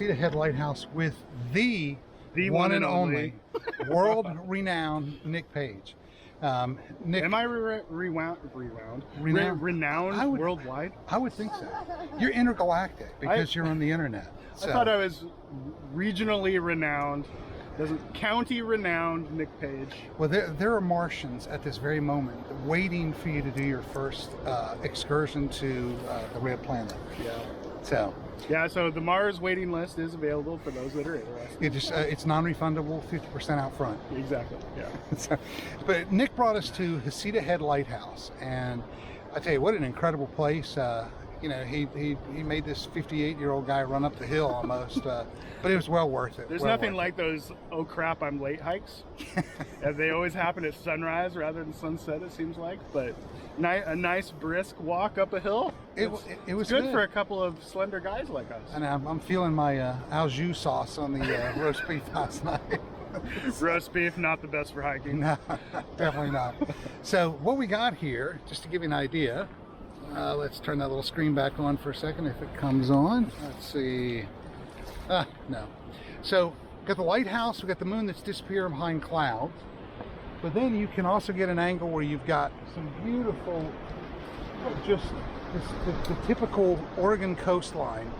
Heceta Head Lighthouse with the one and only world-renowned Nick Page. Nick, am I renowned worldwide? I would think so. You're intergalactic because you're on the internet. So. I thought I was regionally renowned. County renowned Nick Page. Well, there are Martians at this very moment waiting for you to do your first excursion to the red planet. Yeah. So the Mars waiting list is available for those that are interested. It's non-refundable, 50% out front. Exactly. Yeah. But Nick brought us to Heceta Head Lighthouse, and I tell you what, an incredible place. You know, he made this 58-year-old guy run up the hill almost, but it was well worth it. There's nothing like those "oh crap, I'm late" hikes. And they always happen at sunrise rather than sunset, it seems like. But a nice brisk walk up a hill. It was good for a couple of slender guys like us. And I'm feeling my au jus sauce on the roast beef last night. Roast beef, not the best for hiking. No, definitely not. So what we got here, just to give you an idea. Let's turn that little screen back on for a second if it comes on. Let's see. No. So, got the lighthouse, we got the moon that's disappearing behind clouds. But then you can also get an angle where you've got some beautiful, just the typical Oregon coastline,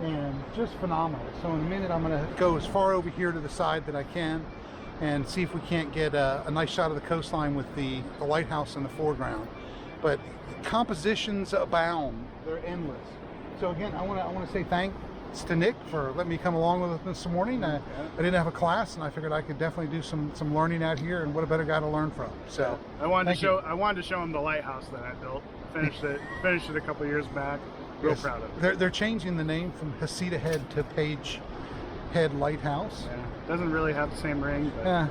and just phenomenal. So in a minute I'm going to go as far over here to the side that I can and see if we can't get a nice shot of the coastline with the lighthouse in the foreground. But compositions abound, they're endless. So again, I want to say thanks to Nick for letting me come along with us this morning. I didn't have a class, and I figured I could definitely do some learning out here, and what a better guy to learn from. So I wanted to show him the lighthouse that I built. Finished it a couple years back. Real proud of it. They're changing the name from Heceta Head to Page Head Lighthouse. Yeah, doesn't really have the same ring, but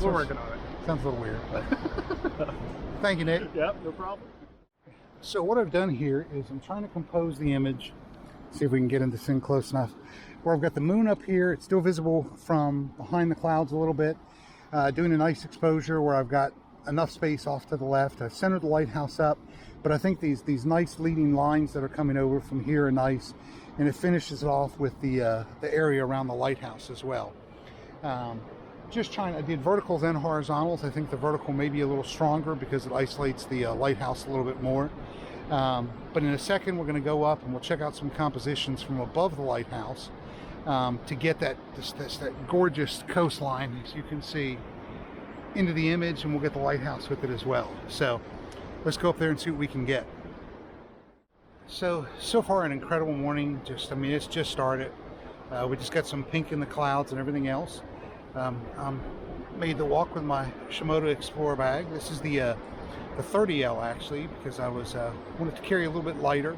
we're working on it. Sounds a little weird. Thank you, Nick. Yep, no problem. So what I've done here is I'm trying to compose the image, see if we can get into this thing close enough, where I've got the moon up here. It's still visible from behind the clouds a little bit, doing a nice exposure where I've got enough space off to the left. I've centered the lighthouse up, but I think these nice leading lines that are coming over from here are nice, and it finishes it off with the area around the lighthouse as well. I did verticals and horizontals. I think the vertical may be a little stronger because it isolates the lighthouse a little bit more. But in a second, we're going to go up and we'll check out some compositions from above the lighthouse to get that gorgeous coastline, as you can see, into the image, and we'll get the lighthouse with it as well. So let's go up there and see what we can get. So far an incredible morning. It's just started. We just got some pink in the clouds and everything else. Made the walk with my Shimoda Explorer bag. This is the 30L actually, because I wanted to carry a little bit lighter.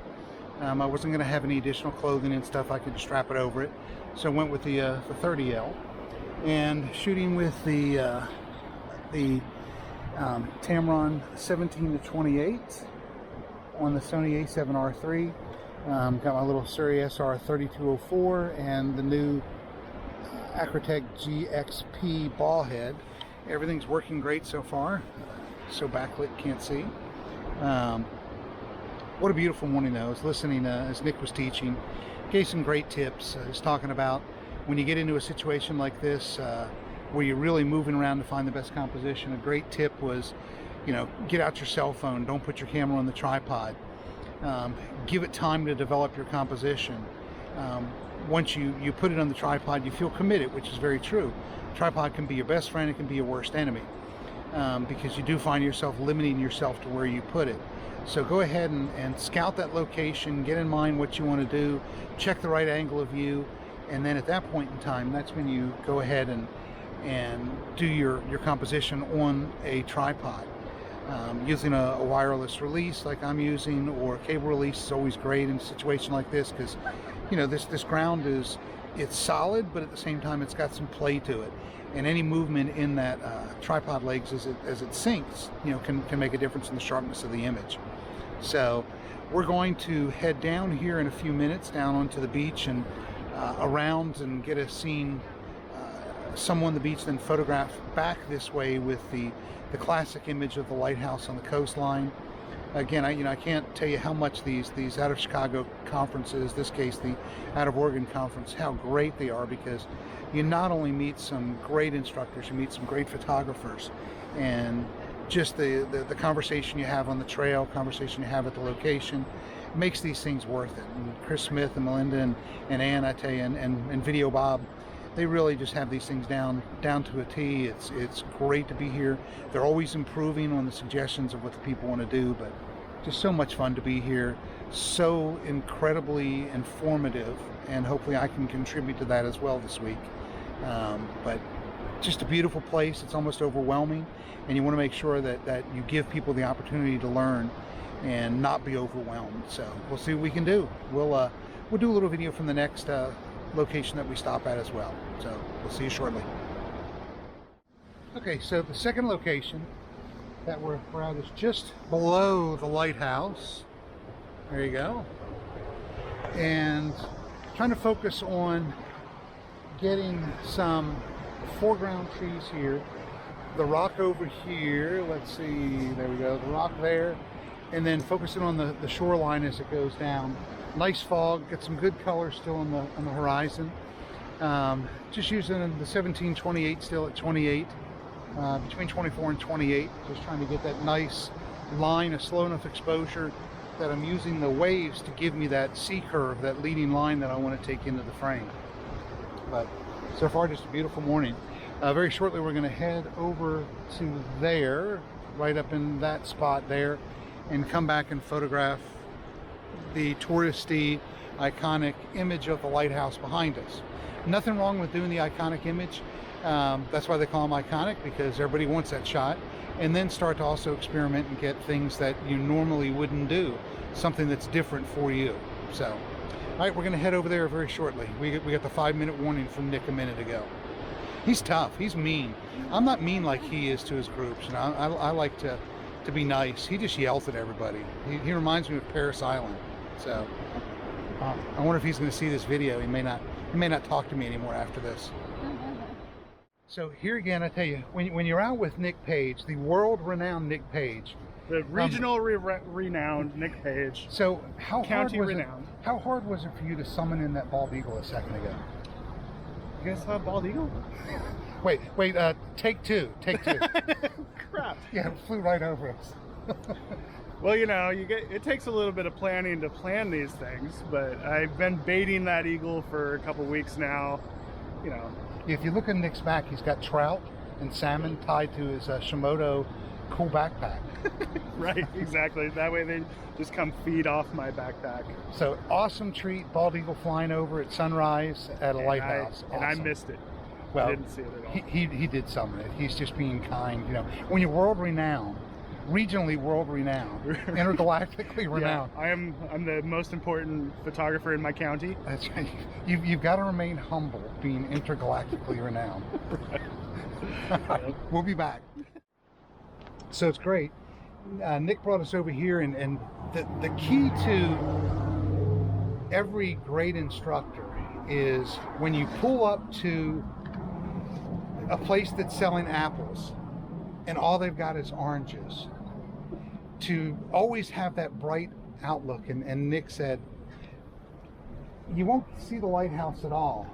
I wasn't going to have any additional clothing and stuff. I could strap it over it, so I went with the 30L, and shooting with the Tamron 17-28 on the Sony A7R III. Got my little Surrey SR 3204 and the new Acrotech GXP ball head. Everything's working great so far. So backlit, can't see. What a beautiful morning though. I was listening as Nick was teaching. Gave some great tips. He was talking about when you get into a situation like this where you're really moving around to find the best composition. A great tip was, get out your cell phone. Don't put your camera on the tripod. Give it time to develop your composition. Once you put it on the tripod, you feel committed, which is very true. Tripod can be your best friend, it can be your worst enemy, because you do find yourself limiting yourself to where you put it. So go ahead and scout that location, get in mind what you want to do, check the right angle of view, and then at that point in time, that's when you go ahead and do your composition on a tripod. Using a wireless release like I'm using, or a cable release, is always great in a situation like this, because this ground it's solid, but at the same time it's got some play to it, and any movement in that tripod legs as it sinks can make a difference in the sharpness of the image. So we're going to head down here in a few minutes down onto the beach and around and get a scene somewhere on the beach, then photograph back this way with the classic image of the lighthouse on the coastline. again, I can't tell you how much these out of Chicago conferences, this case the out of Oregon conference, how great they are, because you not only meet some great instructors, you meet some great photographers, and just the conversation you have on the trail, conversation you have at the location, makes these things worth it. And Chris Smith and Melinda and Ann, I tell you, and Video Bob, they really just have these things down to a T. It's great to be here. They're always improving on the suggestions of what the people want to do, but just so much fun to be here. So incredibly informative, and hopefully I can contribute to that as well this week. But just a beautiful place. It's almost overwhelming, and you want to make sure that you give people the opportunity to learn and not be overwhelmed. So we'll see what we can do. We'll do a little video from the next location that we stop at as well. So we'll see you shortly. Okay, so the second location that we're at is just below the lighthouse. There you go. And trying to focus on getting some foreground trees here. The rock over here, let's see, there we go, the rock there. And then focusing on the shoreline as it goes down. Nice fog, got some good color still on the horizon. Just using the 1728 still at 28, between 24 and 28. Just trying to get that nice line, a slow enough exposure that I'm using the waves to give me that C curve, that leading line that I want to take into the frame. But so far, just a beautiful morning. Very shortly, we're going to head over to there, right up in that spot there, and come back and photograph the touristy, iconic image of the lighthouse behind us. Nothing wrong with doing the iconic image. That's why they call them iconic, because everybody wants that shot. And then start to also experiment and get things that you normally wouldn't do, something that's different for you. So, all right, we're going to head over there very shortly. We got the 5-minute warning from Nick a minute ago. He's tough. He's mean. I'm not mean like he is to his groups. You know, I like to be nice. He just yells at everybody. He reminds me of Paris Island. So I wonder if he's going to see this video. He may not talk to me anymore after this. So here again, I tell you, when you're out with Nick Page, the world-renowned Nick Page, the regional renowned Nick Page. So how hard was it for you to summon in that bald eagle a second ago? You guys saw a bald eagle? Wait, take two. Crap. Yeah, it flew right over us. Well, you know, it takes a little bit of planning to plan these things, but I've been baiting that eagle for a couple weeks now, you know. If you look at Nick's back, he's got trout and salmon tied to his Shimoda cool backpack. Right, exactly. That way they just come feed off my backpack. So awesome treat, bald eagle flying over at sunrise at a lighthouse. And I missed it. Well, I didn't see it at all. He did summon it. He's just being kind. You know, when you're world renowned, regionally world renowned, intergalactically renowned. Yeah, I'm the most important photographer in my county. That's right. You've got to remain humble, being intergalactically renowned. Right. We'll be back. So it's great. Nick brought us over here, and the key to every great instructor is when you pull up to a place that's selling apples and all they've got is oranges, to always have that bright outlook. And Nick said, you won't see the lighthouse at all,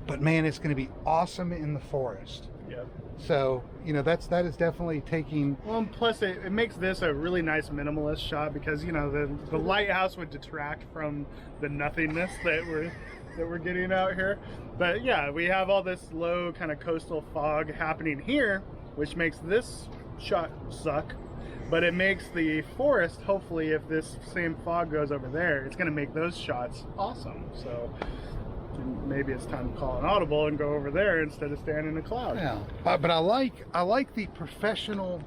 but man, it's going to be awesome in the forest. Yep. So, you know, that is definitely taking... Well, and plus it makes this a really nice minimalist shot, because, you know, the lighthouse would detract from the nothingness that we're getting out here. But yeah, we have all this low kind of coastal fog happening here, which makes this shot suck. But it makes the forest, hopefully, if this same fog goes over there, it's going to make those shots awesome. So maybe it's time to call an audible and go over there instead of standing in a cloud. Yeah, but I like the professional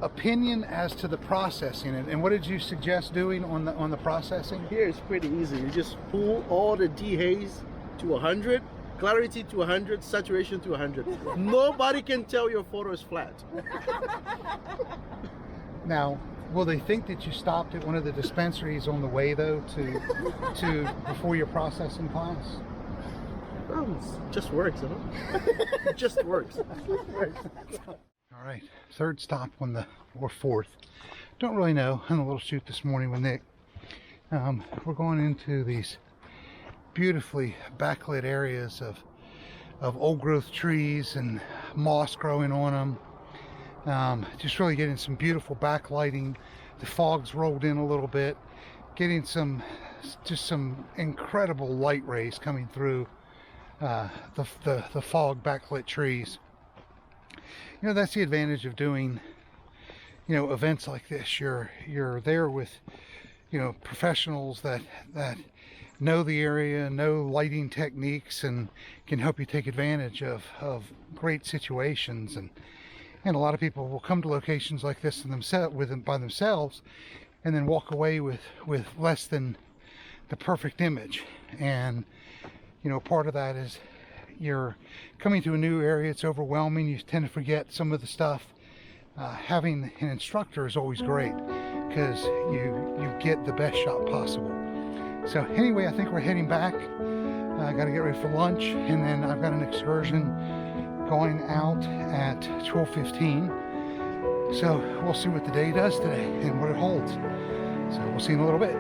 opinion as to the processing. And what did you suggest doing on the processing? Here it's pretty easy. You just pull all the dehaze to 100, clarity to 100, saturation to 100. Nobody can tell your photo is flat. Now, will they think that you stopped at one of the dispensaries on the way, though, to before your processing class? Well, it just works, huh? It just works. All right, third stop on the or 4th. Don't really know. On a little shoot this morning with Nick. We're going into these beautifully backlit areas of old growth trees and moss growing on them. Just really getting some beautiful backlighting. The fog's rolled in a little bit, getting some incredible light rays coming through the fog backlit trees. You know, that's the advantage of doing, you know, events like this. You're there with, you know, professionals that know the area, know lighting techniques, and can help you take advantage of great situations. And a lot of people will come to locations like this by themselves and then walk away with less than the perfect image. And you know, part of that is you're coming to a new area, it's overwhelming, you tend to forget some of the stuff. Having an instructor is always great because you get the best shot possible. So anyway, I think we're heading back. I got to get ready for lunch, and then I've got an excursion going out at 12:15. So we'll see what the day does today and what it holds. So we'll see in a little bit.